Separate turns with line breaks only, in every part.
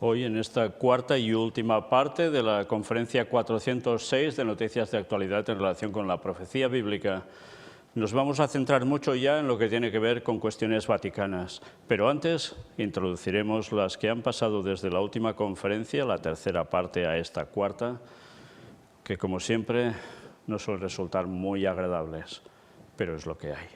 Hoy, en esta cuarta y última parte de la conferencia 406 de Noticias de Actualidad en relación con la profecía bíblica, nos vamos a centrar mucho ya en lo que tiene que ver con cuestiones vaticanas. Pero antes introduciremos las que han pasado desde la última conferencia, la tercera parte a esta cuarta, que como siempre no suelen resultar muy agradables, pero es lo que hay.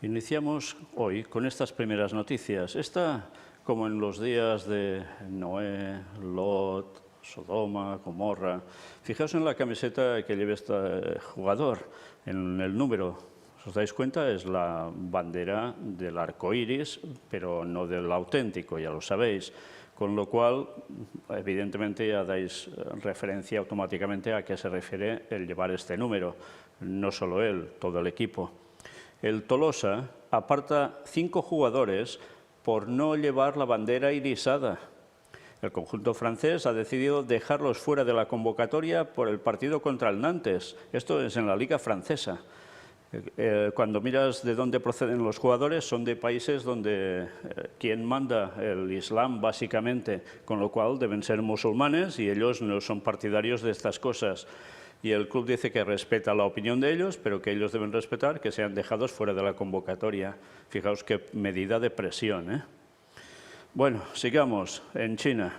Iniciamos hoy con estas primeras noticias. Esta, como en los días de Noé, Lot, Sodoma, Gomorra. Fijaos en la camiseta que lleva este jugador, en el número. ¿Os dais cuenta? Es la bandera del arco iris, pero no del auténtico, ya lo sabéis. Con lo cual, evidentemente, ya dais referencia automáticamente a qué se refiere el llevar este número. No solo él, todo el equipo. El Tolosa aparta 5 jugadores por no llevar la bandera irisada. El conjunto francés ha decidido dejarlos fuera de la convocatoria por el partido contra el Nantes. Esto es en la Liga Francesa. Cuando miras de dónde proceden los jugadores, son de países donde quien manda el Islam, básicamente, con lo cual deben ser musulmanes y ellos no son partidarios de estas cosas. Y el club dice que respeta la opinión de ellos, pero que ellos deben respetar que sean dejados fuera de la convocatoria. Fijaos qué medida de presión, ¿eh? Bueno, sigamos. En China,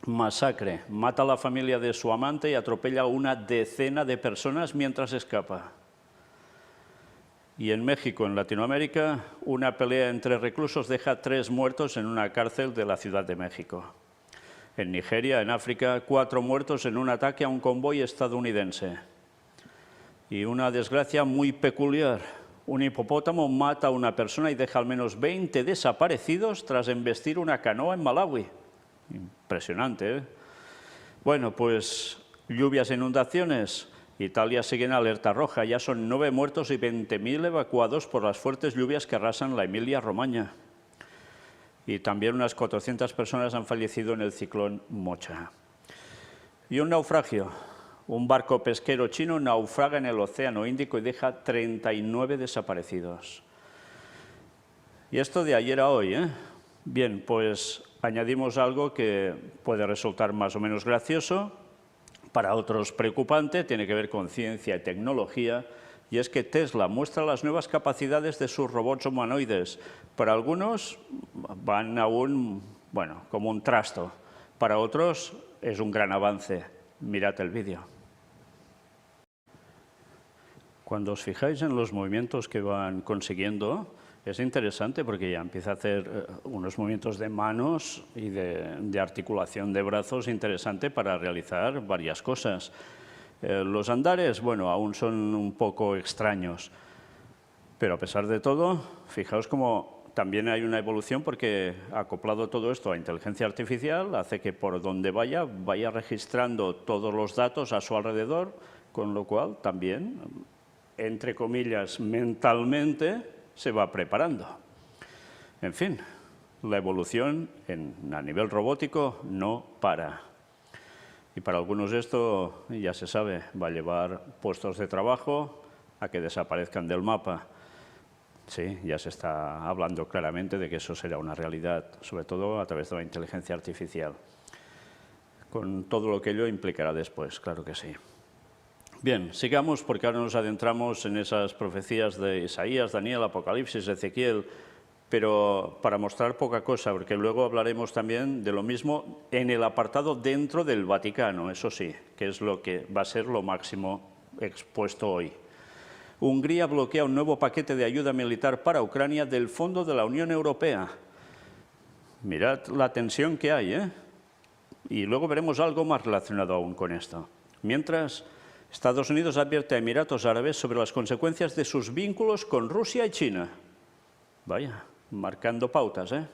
masacre. Mata a la familia de su amante y atropella a una decena de personas mientras escapa. Y en México, en Latinoamérica, una pelea entre reclusos deja 3 muertos en una cárcel de la Ciudad de México. En Nigeria, en África, 4 muertos en un ataque a un convoy estadounidense. Y una desgracia muy peculiar. Un hipopótamo mata a una persona y deja al menos 20 desaparecidos tras embestir una canoa en Malawi. Impresionante, ¿eh? Bueno, pues lluvias e inundaciones. Italia sigue en alerta roja. Ya son 9 muertos y 20.000 evacuados por las fuertes lluvias que arrasan la Emilia-Romagna. Y también unas 400 personas han fallecido en el ciclón Mocha. Y un naufragio. Un barco pesquero chino naufraga en el Océano Índico y deja 39 desaparecidos. Y esto de ayer a hoy, ¿eh? Bien, pues añadimos algo que puede resultar más o menos gracioso, para otros preocupante, tiene que ver con ciencia y tecnología, y es que Tesla muestra las nuevas capacidades de sus robots humanoides. Para algunos van aún, bueno, como un trasto. Para otros es un gran avance. Mirad el vídeo. Cuando os fijáis en los movimientos que van consiguiendo, es interesante porque ya empieza a hacer unos movimientos de manos y de articulación de brazos interesante para realizar varias cosas. Los andares, bueno, aún son un poco extraños, pero a pesar de todo, fijaos cómo también hay una evolución porque acoplado todo esto a inteligencia artificial hace que por donde vaya registrando todos los datos a su alrededor, con lo cual también, entre comillas, mentalmente se va preparando. En fin, la evolución a nivel robótico no para. Y para algunos esto, ya se sabe, va a llevar puestos de trabajo a que desaparezcan del mapa. Sí, ya se está hablando claramente de que eso será una realidad, sobre todo a través de la inteligencia artificial, con todo lo que ello implicará después, claro que sí. Bien, sigamos porque ahora nos adentramos en esas profecías de Isaías, Daniel, Apocalipsis, Ezequiel, pero para mostrar poca cosa, porque luego hablaremos también de lo mismo en el apartado dentro del Vaticano, eso sí, que es lo que va a ser lo máximo expuesto hoy. Hungría bloquea un nuevo paquete de ayuda militar para Ucrania del Fondo de la Unión Europea. Mirad la tensión que hay, ¿eh? Y luego veremos algo más relacionado aún con esto. Mientras, Estados Unidos advierte a Emiratos Árabes sobre las consecuencias de sus vínculos con Rusia y China. Vaya, marcando pautas, ¿eh?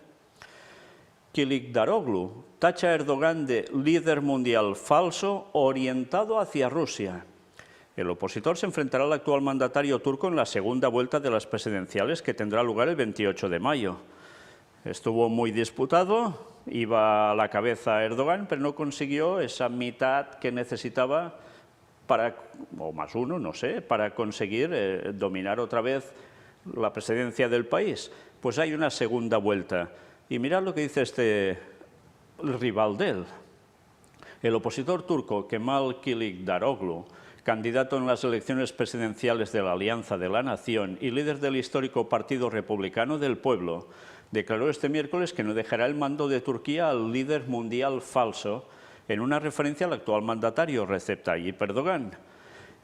Kılıçdaroğlu tacha a Erdogan de líder mundial falso orientado hacia Rusia. El opositor se enfrentará al actual mandatario turco en la segunda vuelta de las presidenciales que tendrá lugar el 28 de mayo. Estuvo muy disputado, iba a la cabeza Erdogan, pero no consiguió esa mitad que necesitaba para, o más uno, no sé, para conseguir dominar otra vez la presidencia del país. Pues hay una segunda vuelta. Y mirad lo que dice este rival de él. El opositor turco Kemal Kılıçdaroğlu, candidato en las elecciones presidenciales de la Alianza de la Nación y líder del histórico Partido Republicano del Pueblo, declaró este miércoles que no dejará el mando de Turquía al líder mundial falso, en una referencia al actual mandatario Recep Tayyip Erdogan.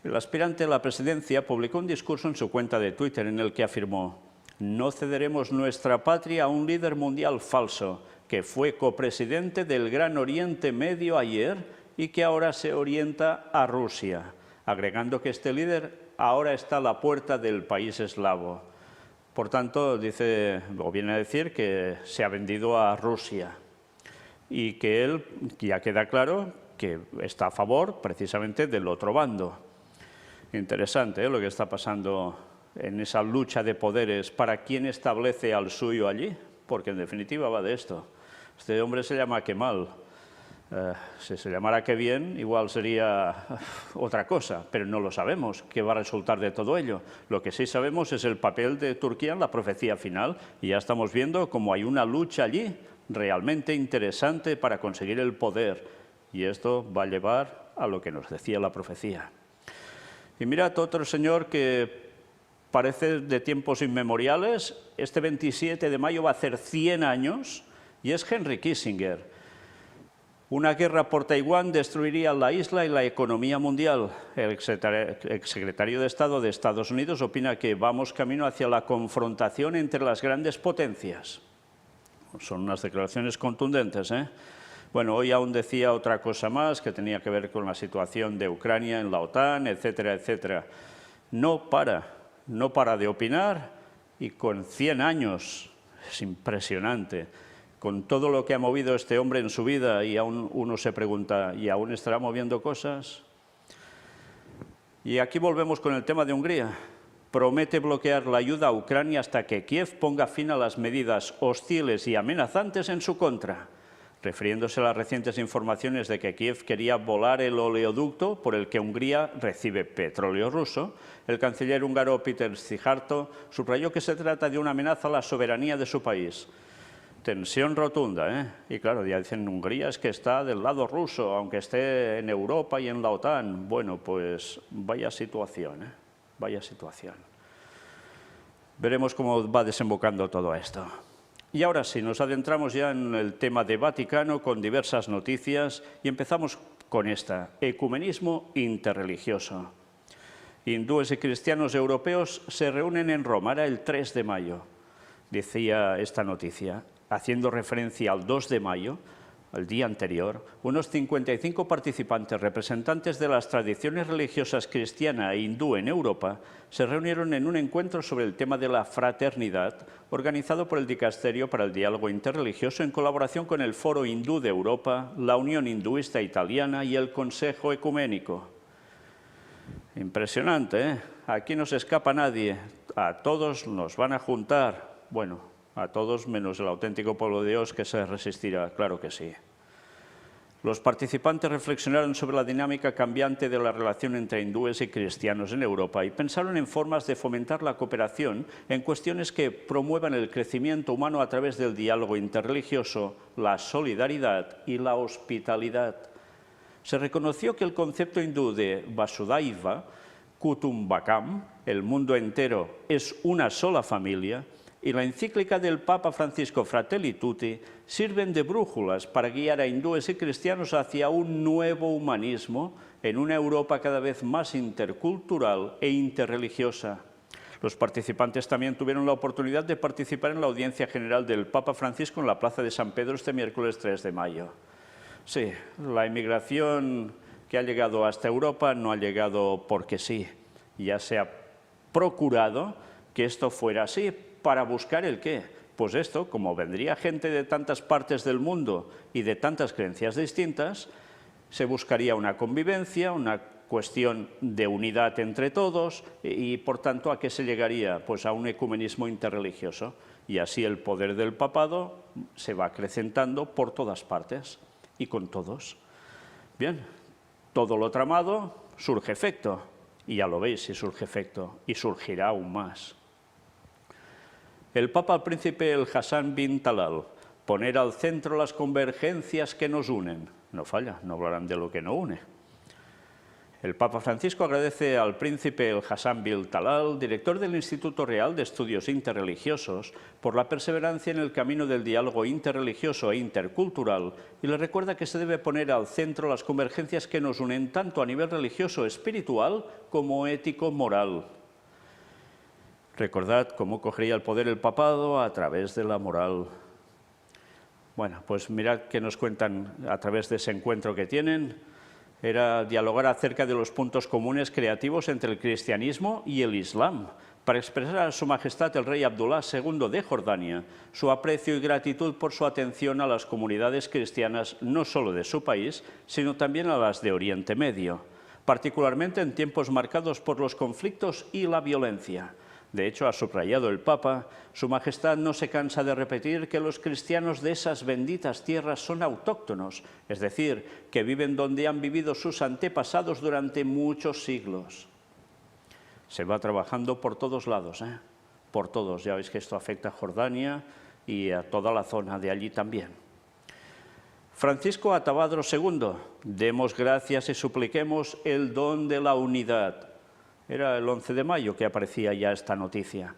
El aspirante a la presidencia publicó un discurso en su cuenta de Twitter en el que afirmó: «No cederemos nuestra patria a un líder mundial falso, que fue copresidente del Gran Oriente Medio ayer y que ahora se orienta a Rusia», agregando que este líder ahora está a la puerta del país eslavo. Por tanto, dice, o viene a decir que se ha vendido a Rusia y que él ya queda claro que está a favor precisamente del otro bando. Interesante, ¿eh?, lo que está pasando en esa lucha de poderes para quién establece al suyo allí, porque en definitiva va de esto. Este hombre se llama Kemal. Si se llamara Qué bien, igual sería otra cosa, pero no lo sabemos, qué va a resultar de todo ello. Lo que sí sabemos es el papel de Turquía en la profecía final, y ya estamos viendo cómo hay una lucha allí realmente interesante para conseguir el poder, y esto va a llevar a lo que nos decía la profecía. Y mirad, otro señor que parece de tiempos inmemoriales, este 27 de mayo va a hacer 100 años, y es Henry Kissinger. Una guerra por Taiwán destruiría la isla y la economía mundial. El exsecretario de Estado de Estados Unidos opina que vamos camino hacia la confrontación entre las grandes potencias. Son unas declaraciones contundentes, ¿eh? Bueno, hoy aún decía otra cosa más que tenía que ver con la situación de Ucrania en la OTAN, etcétera, etcétera. No para de opinar, y con 100 años, es impresionante. Con todo lo que ha movido este hombre en su vida, y aún uno se pregunta, ¿y aún estará moviendo cosas? Y aquí volvemos con el tema de Hungría. Promete bloquear la ayuda a Ucrania hasta que Kiev ponga fin a las medidas hostiles y amenazantes en su contra. Refiriéndose a las recientes informaciones de que Kiev quería volar el oleoducto por el que Hungría recibe petróleo ruso, el canciller húngaro Péter Szijjártó subrayó que se trata de una amenaza a la soberanía de su país. Tensión rotunda, ¿eh? Y claro, ya dicen, Hungría es que está del lado ruso, aunque esté en Europa y en la OTAN. Bueno, pues vaya situación, ¿eh? Vaya situación. Veremos cómo va desembocando todo esto. Y ahora sí, nos adentramos ya en el tema de Vaticano con diversas noticias y empezamos con esta: ecumenismo interreligioso. Hindúes y cristianos europeos se reúnen en Roma, era el 3 de mayo, decía esta noticia, haciendo referencia al 2 de mayo, el día anterior. Unos 55 participantes representantes de las tradiciones religiosas cristiana e hindú en Europa se reunieron en un encuentro sobre el tema de la fraternidad, organizado por el Dicasterio para el Diálogo Interreligioso en colaboración con el Foro Hindú de Europa, la Unión Hinduista Italiana y el Consejo Ecuménico. Impresionante, ¿eh? Aquí no se escapa nadie, a todos nos van a juntar, bueno, a todos menos el auténtico pueblo de Dios, que se resistirá, claro que sí. Los participantes reflexionaron sobre la dinámica cambiante de la relación entre hindúes y cristianos en Europa y pensaron en formas de fomentar la cooperación en cuestiones que promuevan el crecimiento humano a través del diálogo interreligioso, la solidaridad y la hospitalidad. Se reconoció que el concepto hindú de Vasudhaiva Kutumbakam, el mundo entero es una sola familia, y la encíclica del Papa Francisco Fratelli Tutti sirven de brújulas para guiar a hindúes y cristianos hacia un nuevo humanismo en una Europa cada vez más intercultural e interreligiosa. Los participantes también tuvieron la oportunidad de participar en la audiencia general del Papa Francisco en la Plaza de San Pedro este miércoles 3 de mayo. Sí, la inmigración que ha llegado hasta Europa no ha llegado porque sí. Ya se ha procurado que esto fuera así. ¿Para buscar el qué? Pues esto, como vendría gente de tantas partes del mundo y de tantas creencias distintas, se buscaría una convivencia, una cuestión de unidad entre todos y, por tanto, ¿a qué se llegaría? Pues a un ecumenismo interreligioso. Y así el poder del papado se va acrecentando por todas partes y con todos. Bien, todo lo tramado surge efecto. Y ya lo veis si surge efecto, y surgirá aún más. El Papa al Príncipe el Hassan bin Talal, poner al centro las convergencias que nos unen. No falla, no hablarán de lo que no une. El Papa Francisco agradece al Príncipe el Hassan bin Talal, director del Instituto Real de Estudios Interreligiosos, por la perseverancia en el camino del diálogo interreligioso e intercultural y le recuerda que se debe poner al centro las convergencias que nos unen tanto a nivel religioso espiritual como ético-moral. Recordad cómo cogería el poder el papado a través de la moral. Bueno, pues mirad qué nos cuentan a través de ese encuentro que tienen. Era dialogar acerca de los puntos comunes creativos entre el cristianismo y el islam, para expresar a Su Majestad el Rey Abdullah II de Jordania su aprecio y gratitud por su atención a las comunidades cristianas no solo de su país, sino también a las de Oriente Medio, particularmente en tiempos marcados por los conflictos y la violencia. De hecho, ha subrayado el Papa, Su Majestad no se cansa de repetir que los cristianos de esas benditas tierras son autóctonos, es decir, que viven donde han vivido sus antepasados durante muchos siglos. Se va trabajando por todos lados, por todos. Ya veis que esto afecta a Jordania y a toda la zona de allí también. Francisco a Tabadro II, demos gracias y supliquemos el don de la unidad. Era el 11 de mayo que aparecía ya esta noticia.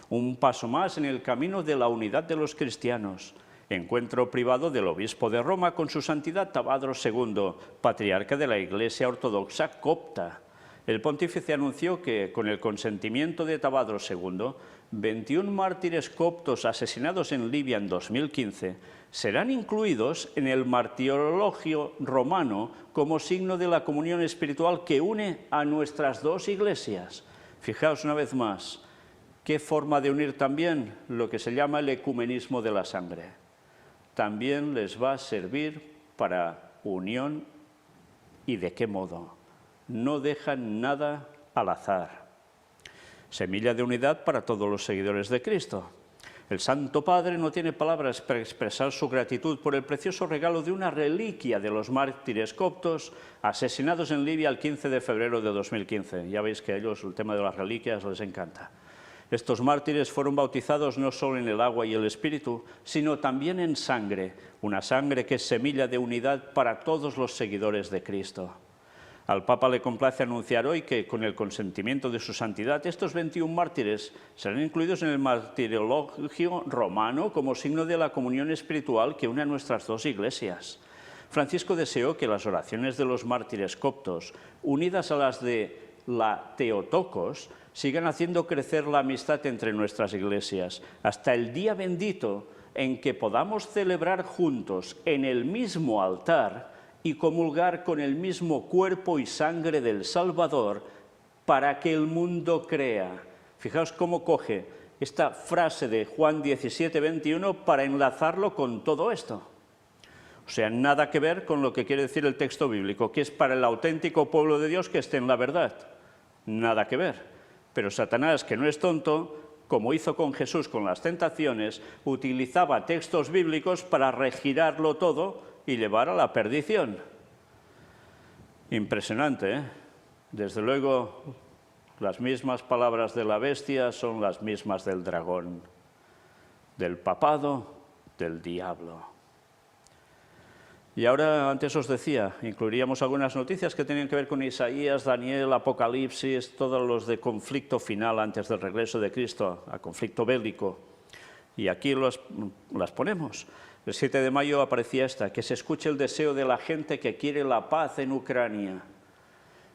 Un paso más en el camino de la unidad de los cristianos. Encuentro privado del obispo de Roma con su santidad Tabadro II, patriarca de la Iglesia Ortodoxa copta. El pontífice anunció que, con el consentimiento de Tabadro II, 21 mártires coptos asesinados en Libia en 2015 serán incluidos en el martirologio romano como signo de la comunión espiritual que une a nuestras dos iglesias. Fijaos una vez más, ¿qué forma de unir también? Lo que se llama el ecumenismo de la sangre. También les va a servir para unión y ¿de qué modo? No dejan nada al azar. Semilla de unidad para todos los seguidores de Cristo. El Santo Padre no tiene palabras para expresar su gratitud por el precioso regalo de una reliquia de los mártires coptos asesinados en Libia el 15 de febrero de 2015. Ya veis que a ellos el tema de las reliquias les encanta. Estos mártires fueron bautizados no solo en el agua y el espíritu, sino también en sangre, una sangre que es semilla de unidad para todos los seguidores de Cristo. Al Papa le complace anunciar hoy que, con el consentimiento de su santidad, estos 21 mártires serán incluidos en el martirologio romano como signo de la comunión espiritual que une a nuestras dos iglesias. Francisco deseó que las oraciones de los mártires coptos, unidas a las de la Theotokos, sigan haciendo crecer la amistad entre nuestras iglesias, hasta el día bendito en que podamos celebrar juntos en el mismo altar y comulgar con el mismo cuerpo y sangre del Salvador para que el mundo crea. Fijaos cómo coge esta frase de Juan 17, 21 para enlazarlo con todo esto. O sea, nada que ver con lo que quiere decir el texto bíblico, que es para el auténtico pueblo de Dios que esté en la verdad. Nada que ver. Pero Satanás, que no es tonto, como hizo con Jesús con las tentaciones, utilizaba textos bíblicos para regirarlo todo y llevar a la perdición. Impresionante, ¿eh? Desde luego, las mismas palabras de la bestia son las mismas del dragón, del papado, del diablo. Y ahora, antes os decía, incluiríamos algunas noticias que tenían que ver con Isaías, Daniel, Apocalipsis, todos los de conflicto final antes del regreso de Cristo, a conflicto bélico. y aquí las ponemos. El 7 de mayo aparecía esta: que se escuche el deseo de la gente que quiere la paz en Ucrania.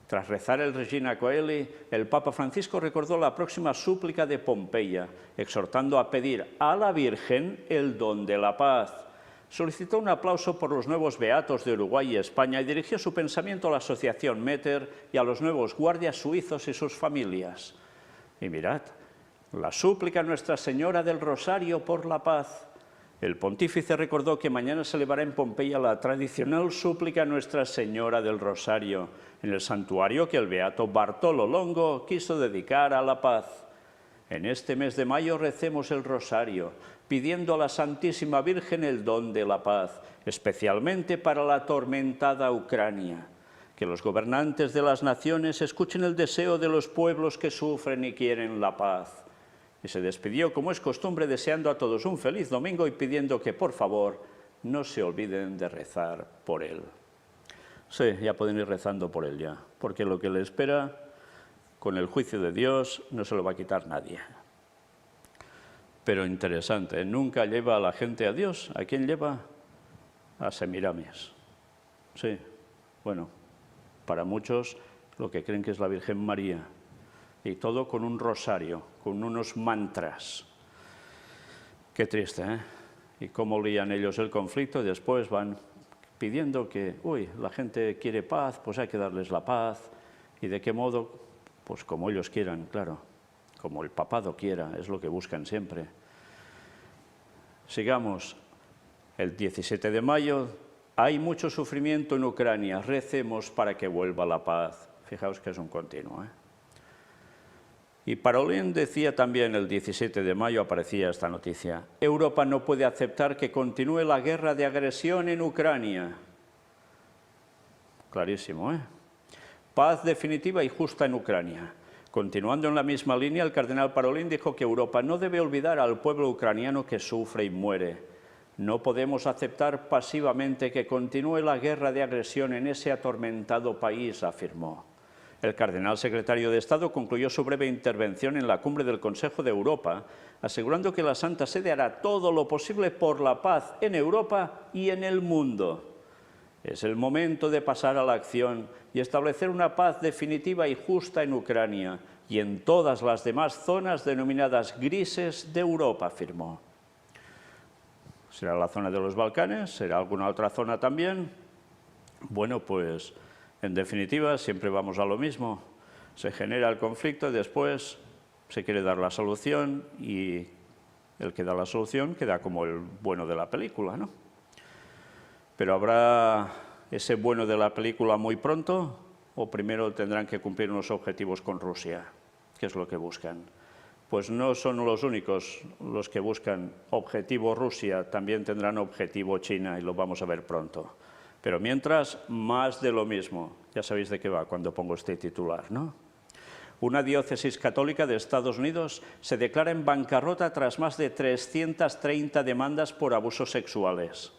Tras rezar el Regina Coeli, el Papa Francisco recordó la próxima súplica de Pompeya, exhortando a pedir a la Virgen el don de la paz. Solicitó un aplauso por los nuevos beatos de Uruguay y España y dirigió su pensamiento a la asociación Meter y a los nuevos guardias suizos y sus familias. Y mirad, la súplica a Nuestra Señora del Rosario por la paz. El pontífice recordó que mañana se elevará en Pompeya la tradicional súplica a Nuestra Señora del Rosario, en el santuario que el beato Bartolo Longo quiso dedicar a la paz. En este mes de mayo recemos el rosario, pidiendo a la Santísima Virgen el don de la paz, especialmente para la atormentada Ucrania. Que los gobernantes de las naciones escuchen el deseo de los pueblos que sufren y quieren la paz. Y se despidió, como es costumbre, deseando a todos un feliz domingo y pidiendo que, por favor, no se olviden de rezar por él. Sí, ya pueden ir rezando por él ya, porque lo que le espera, con el juicio de Dios, no se lo va a quitar nadie. Pero interesante, nunca lleva a la gente a Dios. ¿A quién lleva? A Semiramis. Sí, bueno, para muchos lo que creen que es la Virgen María. Y todo con un rosario, con unos mantras. Qué triste, ¿eh? Y cómo lían ellos el conflicto y después van pidiendo que, la gente quiere paz, pues hay que darles la paz. ¿Y de qué modo? Pues como ellos quieran, claro. Como el papado quiera, es lo que buscan siempre. Sigamos. El 17 de mayo, hay mucho sufrimiento en Ucrania, recemos para que vuelva la paz. Fijaos que es un continuo, ¿eh? Y Parolin decía también el 17 de mayo, aparecía esta noticia: Europa no puede aceptar que continúe la guerra de agresión en Ucrania. Clarísimo, ¿eh? Paz definitiva y justa en Ucrania. Continuando en la misma línea, el cardenal Parolin dijo que Europa no debe olvidar al pueblo ucraniano que sufre y muere. No podemos aceptar pasivamente que continúe la guerra de agresión en ese atormentado país, afirmó. El cardenal secretario de Estado concluyó su breve intervención en la cumbre del Consejo de Europa, asegurando que la Santa Sede hará todo lo posible por la paz en Europa y en el mundo. Es el momento de pasar a la acción y establecer una paz definitiva y justa en Ucrania y en todas las demás zonas denominadas grises de Europa, afirmó. ¿Será la zona de los Balcanes? ¿Será alguna otra zona también? Bueno, pues en definitiva siempre vamos a lo mismo. Se genera el conflicto y después se quiere dar la solución y el que da la solución queda como el bueno de la película, ¿no? Pero ¿habrá ese bueno de la película muy pronto o primero tendrán que cumplir unos objetivos con Rusia? ¿Qué es lo que buscan? Pues no son los únicos los que buscan objetivo Rusia, también tendrán objetivo China y lo vamos a ver pronto. Pero mientras, más de lo mismo. Ya sabéis de qué va cuando pongo este titular, ¿no? Una diócesis católica de Estados Unidos se declara en bancarrota tras más de 330 demandas por abusos sexuales.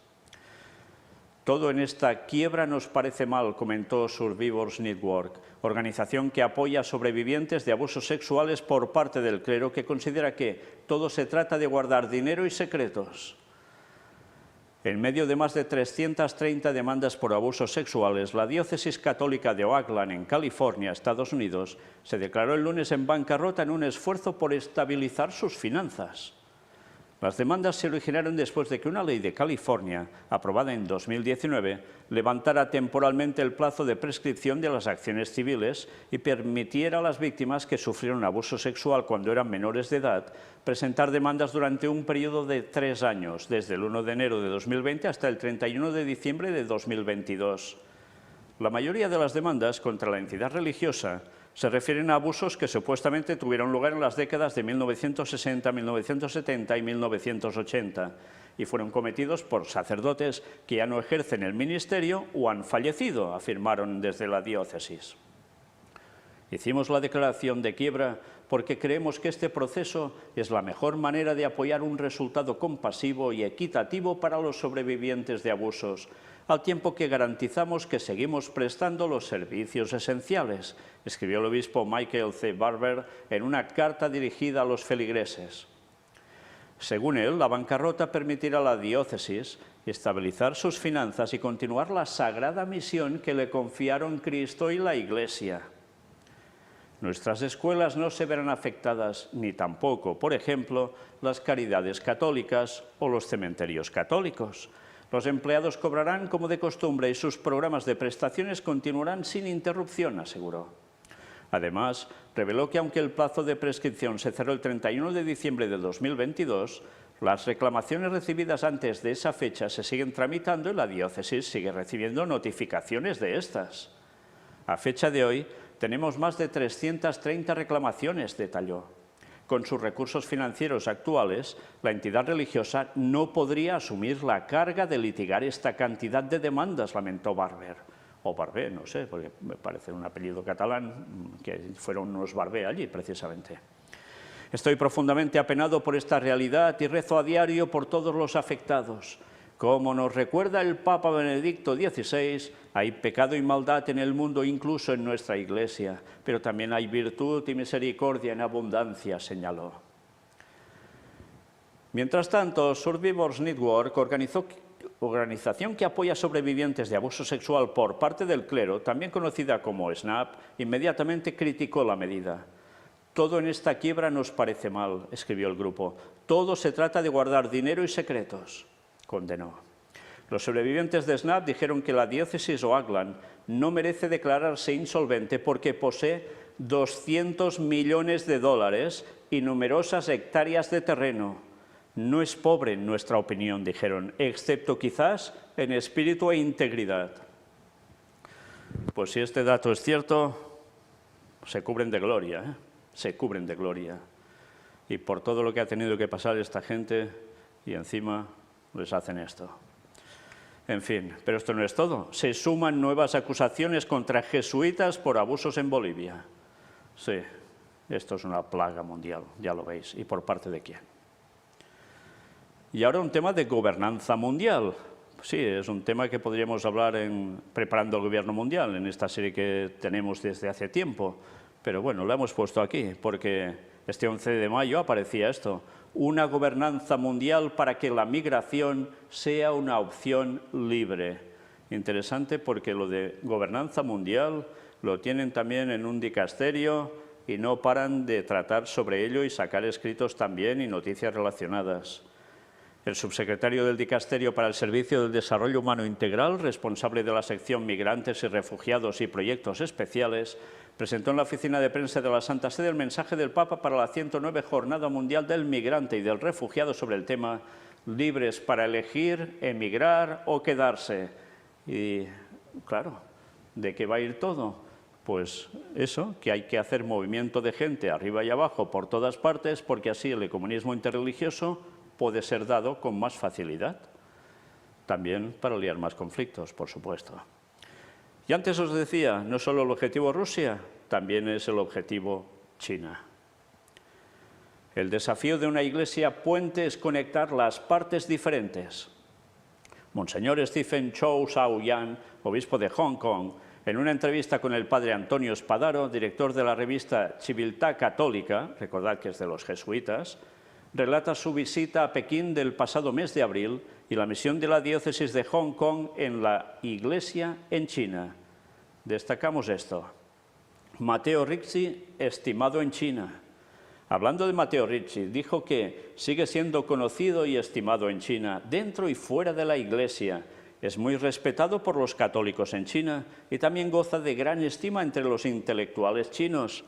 Todo en esta quiebra nos parece mal, comentó Survivors Network, organización que apoya a sobrevivientes de abusos sexuales por parte del clero, que considera que todo se trata de guardar dinero y secretos. En medio de más de 330 demandas por abusos sexuales, la diócesis católica de Oakland, en California, Estados Unidos, se declaró el lunes en bancarrota en un esfuerzo por estabilizar sus finanzas. Las demandas se originaron después de que una ley de California, aprobada en 2019, levantara temporalmente el plazo de prescripción de las acciones civiles y permitiera a las víctimas que sufrieron abuso sexual cuando eran menores de edad presentar demandas durante un periodo de 3 años, desde el 1 de enero de 2020 hasta el 31 de diciembre de 2022. La mayoría de las demandas contra la entidad religiosa se refieren a abusos que supuestamente tuvieron lugar en las décadas de 1960, 1970 y 1980 y fueron cometidos por sacerdotes que ya no ejercen el ministerio o han fallecido, afirmaron desde la diócesis. Hicimos la declaración de quiebra porque creemos que este proceso es la mejor manera de apoyar un resultado compasivo y equitativo para los sobrevivientes de abusos, al tiempo que garantizamos que seguimos prestando los servicios esenciales, escribió el obispo Michael C. Barber en una carta dirigida a los feligreses. Según él, la bancarrota permitirá a la diócesis estabilizar sus finanzas y continuar la sagrada misión que le confiaron Cristo y la Iglesia. Nuestras escuelas no se verán afectadas ni tampoco, por ejemplo, las caridades católicas o los cementerios católicos. Los empleados cobrarán como de costumbre y sus programas de prestaciones continuarán sin interrupción, aseguró. Además, reveló que aunque el plazo de prescripción se cerró el 31 de diciembre de 2022, las reclamaciones recibidas antes de esa fecha se siguen tramitando y la diócesis sigue recibiendo notificaciones de estas. A fecha de hoy, tenemos más de 330 reclamaciones, detalló. Con sus recursos financieros actuales, la entidad religiosa no podría asumir la carga de litigar esta cantidad de demandas, lamentó Barber. O Barbé, no sé, porque me parece un apellido catalán, que fueron unos Barbé allí, precisamente. Estoy profundamente apenado por esta realidad y rezo a diario por todos los afectados. Como nos recuerda el Papa Benedicto XVI, hay pecado y maldad en el mundo, incluso en nuestra Iglesia, pero también hay virtud y misericordia en abundancia, señaló. Mientras tanto, Survivors Network, organización que apoya a sobrevivientes de abuso sexual por parte del clero, también conocida como SNAP, inmediatamente criticó la medida. Todo en esta quiebra nos parece mal, escribió el grupo. Todo se trata de guardar dinero y secretos, condenó. Los sobrevivientes de SNAP dijeron que la diócesis Oakland no merece declararse insolvente porque posee 200 millones de dólares y numerosas hectáreas de terreno. No es pobre, en nuestra opinión, dijeron, excepto quizás en espíritu e integridad. Pues si este dato es cierto, se cubren de gloria, ¿eh? Se cubren de gloria. Y por todo lo que ha tenido que pasar esta gente, y encima les hacen esto. En fin, pero esto no es todo. Se suman nuevas acusaciones contra jesuitas por abusos en Bolivia. Sí, esto es una plaga mundial, ya lo veis. ¿Y por parte de quién? Y ahora un tema de gobernanza mundial. Sí, es un tema que podríamos hablar en Preparando el Gobierno Mundial, en esta serie que tenemos desde hace tiempo. Pero bueno, lo hemos puesto aquí, porque este 11 de mayo aparecía esto. Una gobernanza mundial para que la migración sea una opción libre. Interesante porque lo de gobernanza mundial lo tienen también en un dicasterio y no paran de tratar sobre ello y sacar escritos también y noticias relacionadas. El subsecretario del Dicasterio para el Servicio del Desarrollo Humano Integral, responsable de la sección Migrantes y Refugiados y Proyectos Especiales, presentó en la oficina de prensa de la Santa Sede el mensaje del Papa para la 109 Jornada Mundial del Migrante y del Refugiado sobre el tema libres para elegir, emigrar o quedarse. Y claro, ¿de qué va a ir todo? Pues eso, que hay que hacer movimiento de gente arriba y abajo por todas partes, porque así el ecumenismo interreligioso puede ser dado con más facilidad. También para liar más conflictos, por supuesto. Y antes os decía, no solo el objetivo Rusia, también es el objetivo China. El desafío de una iglesia puente es conectar las partes diferentes. Monseñor Stephen Chow Sao-Yan, obispo de Hong Kong, en una entrevista con el padre Antonio Spadaro, director de la revista Civiltà Católica, recordad que es de los jesuitas, relata su visita a Pekín del pasado mes de abril y la misión de la diócesis de Hong Kong en la Iglesia en China. Destacamos esto. Matteo Ricci, estimado en China. Hablando de Matteo Ricci, dijo que sigue siendo conocido y estimado en China, dentro y fuera de la Iglesia. Es muy respetado por los católicos en China y también goza de gran estima entre los intelectuales chinos.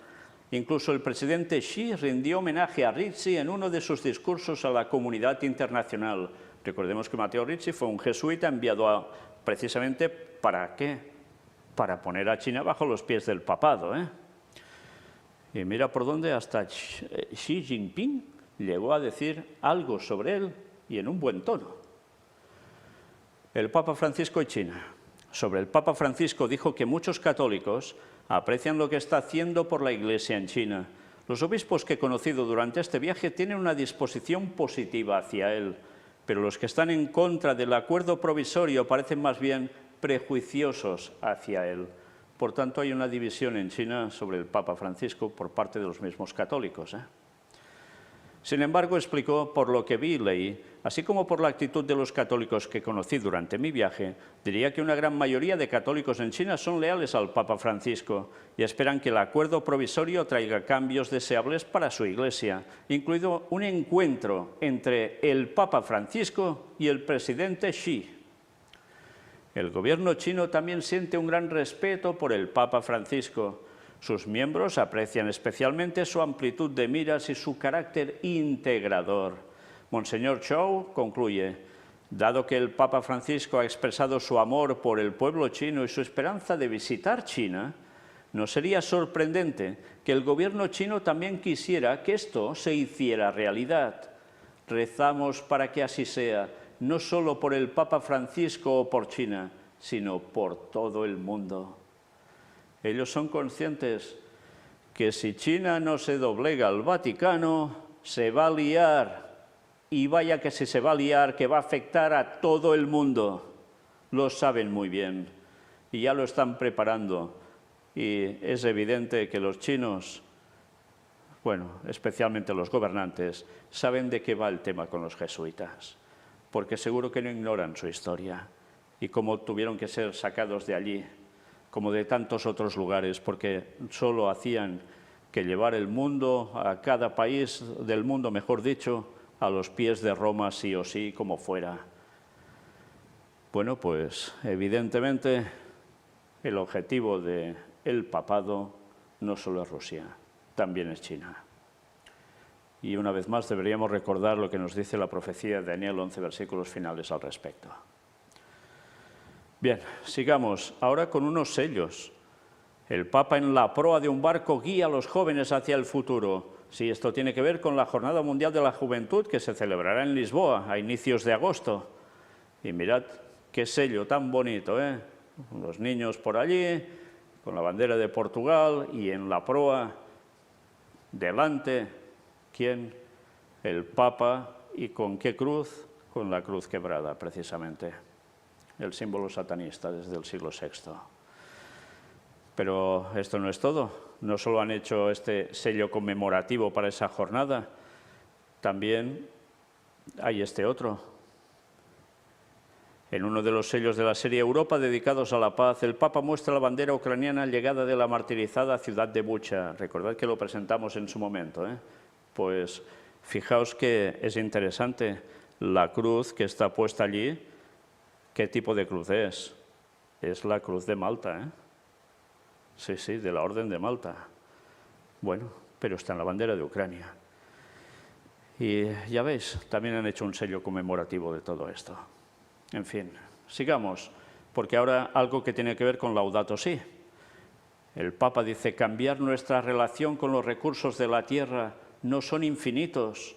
Incluso el presidente Xi rindió homenaje a Ricci en uno de sus discursos a la comunidad internacional. Recordemos que Matteo Ricci fue un jesuita enviado precisamente ¿para qué? Para poner a China bajo los pies del papado, ¿eh? Y mira por dónde hasta Xi Jinping llegó a decir algo sobre él y en un buen tono. El Papa Francisco y China. Sobre el Papa Francisco dijo que muchos católicos aprecian lo que está haciendo por la Iglesia en China. Los obispos que he conocido durante este viaje tienen una disposición positiva hacia él, pero los que están en contra del acuerdo provisorio parecen más bien prejuiciosos hacia él. Por tanto, hay una división en China sobre el Papa Francisco por parte de los mismos católicos, ¿eh? Sin embargo, explicó, por lo que vi y leí, así como por la actitud de los católicos que conocí durante mi viaje, diría que una gran mayoría de católicos en China son leales al Papa Francisco y esperan que el acuerdo provisorio traiga cambios deseables para su Iglesia, incluido un encuentro entre el Papa Francisco y el presidente Xi. El gobierno chino también siente un gran respeto por el Papa Francisco. Sus miembros aprecian especialmente su amplitud de miras y su carácter integrador. Monseñor Zhou concluye, dado que el Papa Francisco ha expresado su amor por el pueblo chino y su esperanza de visitar China, no sería sorprendente que el gobierno chino también quisiera que esto se hiciera realidad. Rezamos para que así sea, no solo por el Papa Francisco o por China, sino por todo el mundo. Ellos son conscientes que si China no se doblega al Vaticano, se va a liar. Y vaya que si se va a liar, que va a afectar a todo el mundo. Lo saben muy bien y ya lo están preparando. Y es evidente que los chinos, bueno, especialmente los gobernantes, saben de qué va el tema con los jesuitas, porque seguro que no ignoran su historia y cómo tuvieron que ser sacados de allí, como de tantos otros lugares, porque solo hacían que llevar el mundo, a cada país del mundo, mejor dicho, a los pies de Roma sí o sí, como fuera. Bueno, pues evidentemente el objetivo del papado no solo es Rusia, también es China. Y una vez más deberíamos recordar lo que nos dice la profecía de Daniel 11, versículos finales al respecto. Bien, sigamos ahora con unos sellos. El Papa en la proa de un barco guía a los jóvenes hacia el futuro. Sí, esto tiene que ver con la Jornada Mundial de la Juventud que se celebrará en Lisboa a inicios de agosto. Y mirad qué sello tan bonito, ¿eh? Los niños por allí, con la bandera de Portugal y en la proa, delante, ¿quién? El Papa. ¿Y con qué cruz? Con la cruz quebrada, precisamente. El símbolo satanista desde el siglo VI. Pero esto no es todo. No solo han hecho este sello conmemorativo para esa jornada, también hay este otro. En uno de los sellos de la serie Europa dedicados a la paz, el Papa muestra la bandera ucraniana llegada de la martirizada ciudad de Bucha. Recordad que lo presentamos en su momento, ¿eh? Pues fijaos que es interesante la cruz que está puesta allí. ¿Qué tipo de cruz es? Es la cruz de Malta, ¿eh? Sí, de la Orden de Malta. Bueno, pero está en la bandera de Ucrania. Y ya veis, también han hecho un sello conmemorativo de todo esto. En fin, sigamos, porque ahora algo que tiene que ver con Laudato Si. El Papa dice, cambiar nuestra relación con los recursos de la tierra no son infinitos.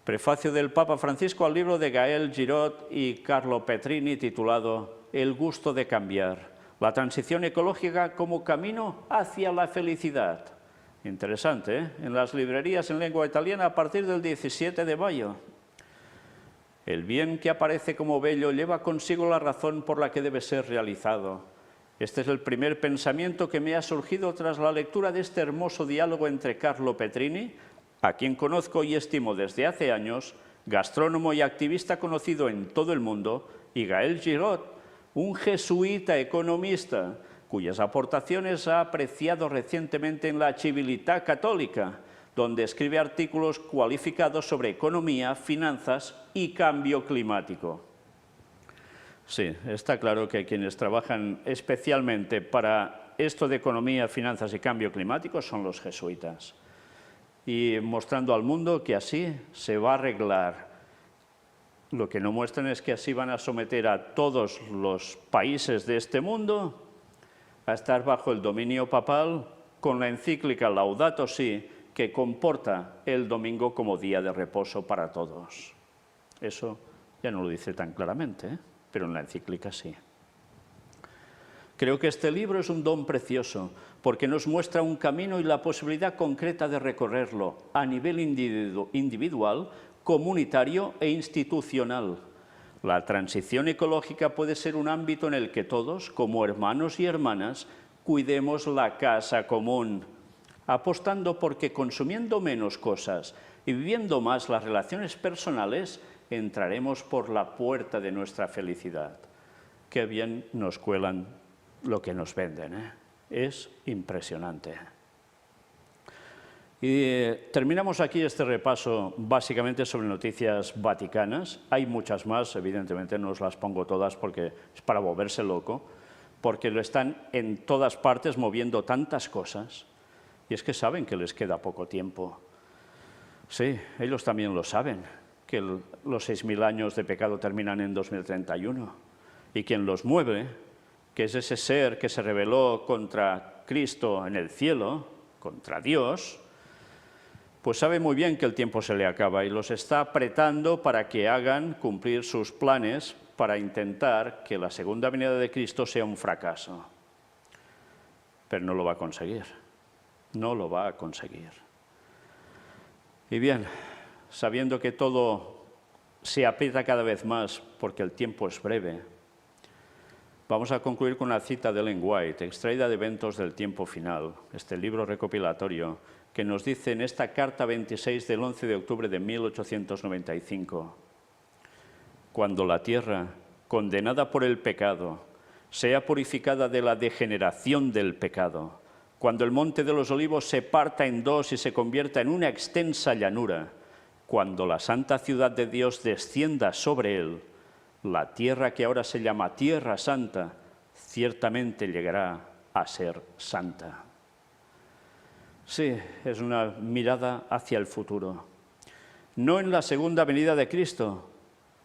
Prefacio del Papa Francisco al libro de Gaël Giraud y Carlo Petrini titulado El gusto de cambiar. La transición ecológica como camino hacia la felicidad. Interesante, ¿eh? En las librerías en lengua italiana a partir del 17 de mayo. El bien que aparece como bello lleva consigo la razón por la que debe ser realizado. Este es el primer pensamiento que me ha surgido tras la lectura de este hermoso diálogo entre Carlo Petrini, a quien conozco y estimo desde hace años, gastrónomo y activista conocido en todo el mundo, y Gaël Giraud, un jesuita economista, cuyas aportaciones ha apreciado recientemente en la Civiltà Católica, donde escribe artículos cualificados sobre economía, finanzas y cambio climático. Sí, está claro que quienes trabajan especialmente para esto de economía, finanzas y cambio climático son los jesuitas. Y mostrando al mundo que así se va a arreglar. Lo que no muestran es que así van a someter a todos los países de este mundo a estar bajo el dominio papal con la encíclica Laudato Si, que comporta el domingo como día de reposo para todos. Eso ya no lo dice tan claramente, ¿eh? Pero en la encíclica sí. Creo que este libro es un don precioso, porque nos muestra un camino y la posibilidad concreta de recorrerlo a nivel individual, comunitario e institucional. La transición ecológica puede ser un ámbito en el que todos, como hermanos y hermanas, cuidemos la casa común. apostando porque consumiendo menos cosas y viviendo más las relaciones personales, entraremos por la puerta de nuestra felicidad. Qué bien nos cuelan lo que nos venden, ¿eh? Es impresionante. Y terminamos aquí este repaso básicamente sobre noticias vaticanas. Hay muchas más, evidentemente no os las pongo todas porque es para volverse loco, porque lo están en todas partes moviendo tantas cosas. Y es que saben que les queda poco tiempo. Sí, ellos también lo saben, que los 6.000 años de pecado terminan en 2031. Y quien los mueve, que es ese ser que se rebeló contra Cristo en el cielo, contra Dios, pues sabe muy bien que el tiempo se le acaba y los está apretando para que hagan cumplir sus planes para intentar que la segunda venida de Cristo sea un fracaso. Pero no lo va a conseguir, no lo va a conseguir. Y bien, sabiendo que todo se aprieta cada vez más porque el tiempo es breve, vamos a concluir con una cita de Ellen White, extraída de Eventos del Tiempo Final, este libro recopilatorio, que nos dice en esta carta 26 del 11 de octubre de 1895, cuando la tierra, condenada por el pecado, sea purificada de la degeneración del pecado, cuando el monte de los olivos se parta en dos y se convierta en una extensa llanura, cuando la santa ciudad de Dios descienda sobre él, la tierra que ahora se llama Tierra Santa, ciertamente llegará a ser santa. Sí, es una mirada hacia el futuro. No en la segunda venida de Cristo,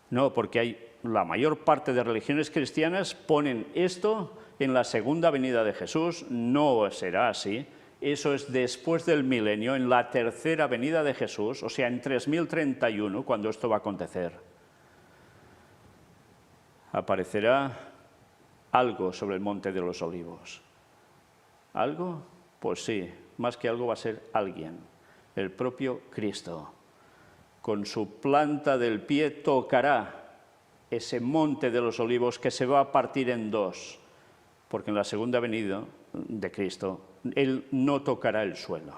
no, porque la mayor parte de religiones cristianas ponen esto en la segunda venida de Jesús. No será así. Eso es después del milenio, en la tercera venida de Jesús, o sea, en 3031, cuando esto va a acontecer. Aparecerá algo sobre el monte de los olivos. ¿Algo? Pues sí, más que algo va a ser alguien, el propio Cristo. Con su planta del pie tocará ese monte de los olivos que se va a partir en dos, porque en la segunda venida de Cristo, Él no tocará el suelo,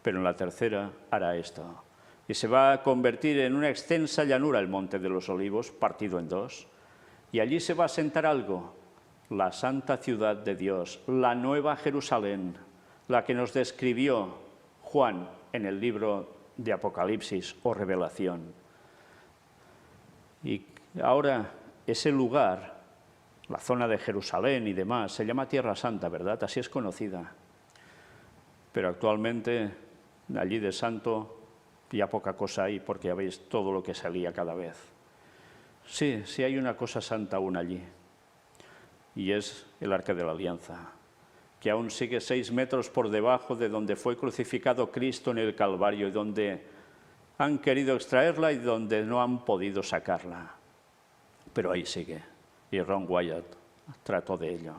pero en la tercera hará esto. Y se va a convertir en una extensa llanura el monte de los olivos, partido en dos, y allí se va a sentar algo, la santa ciudad de Dios, la nueva Jerusalén, la que nos describió Juan en el libro de Apocalipsis o Revelación. Y ahora ese lugar, la zona de Jerusalén y demás, se llama Tierra Santa, ¿verdad? Así es conocida. Pero actualmente allí de santo ya poca cosa hay, porque ya veis todo lo que salía cada vez. Sí, sí hay una cosa santa aún allí, y es el Arca de la Alianza, que aún sigue 6 metros por debajo de donde fue crucificado Cristo en el Calvario, y donde han querido extraerla y donde no han podido sacarla. Pero ahí sigue, y Ron Wyatt trató de ello.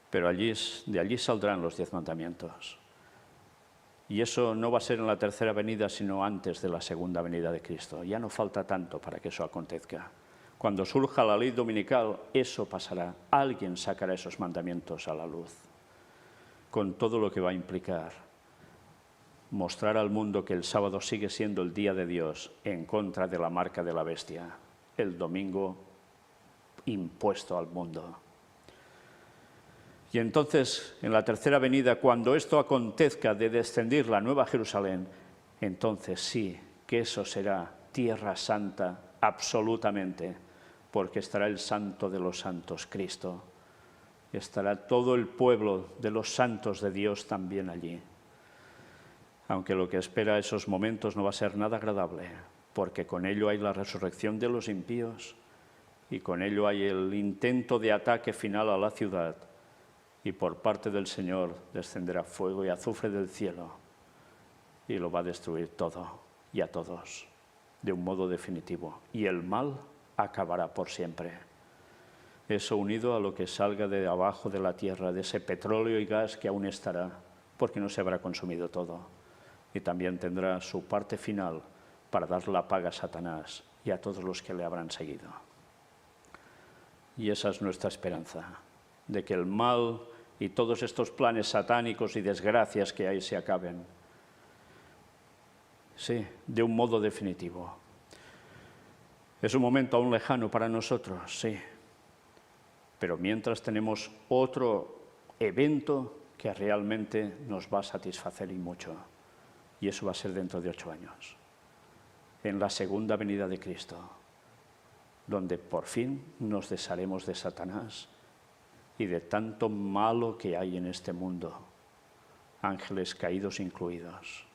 Pero de allí saldrán los 10 mandamientos. Y eso no va a ser en la tercera venida, sino antes de la segunda venida de Cristo. Ya no falta tanto para que eso acontezca. Cuando surja la ley dominical, eso pasará. Alguien sacará esos mandamientos a la luz, con todo lo que va a implicar. Mostrar al mundo que el sábado sigue siendo el día de Dios en contra de la marca de la bestia, el domingo impuesto al mundo. Y entonces, en la tercera venida, cuando esto acontezca de descendir la nueva Jerusalén, entonces sí, que eso será tierra santa absolutamente, porque estará el Santo de los Santos, Cristo. Estará todo el pueblo de los santos de Dios también allí. Aunque lo que espera esos momentos no va a ser nada agradable, porque con ello hay la resurrección de los impíos y con ello hay el intento de ataque final a la ciudad. Y por parte del Señor descenderá fuego y azufre del cielo y lo va a destruir todo y a todos de un modo definitivo. Y el mal acabará por siempre. Eso unido a lo que salga de abajo de la tierra, de ese petróleo y gas que aún estará, porque no se habrá consumido todo. Y también tendrá su parte final para dar la paga a Satanás y a todos los que le habrán seguido. Y esa es nuestra esperanza, de que el mal y todos estos planes satánicos y desgracias que hay se acaben. Sí, de un modo definitivo. Es un momento aún lejano para nosotros, sí, pero mientras tenemos otro evento que realmente nos va a satisfacer y mucho, y eso va a ser dentro de 8 años, en la segunda venida de Cristo, donde por fin nos desharemos de Satanás y de tanto malo que hay en este mundo, ángeles caídos incluidos.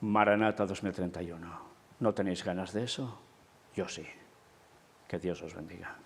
Maranata 2031. ¿No tenéis ganas de eso? Yo sí. Que Dios os bendiga.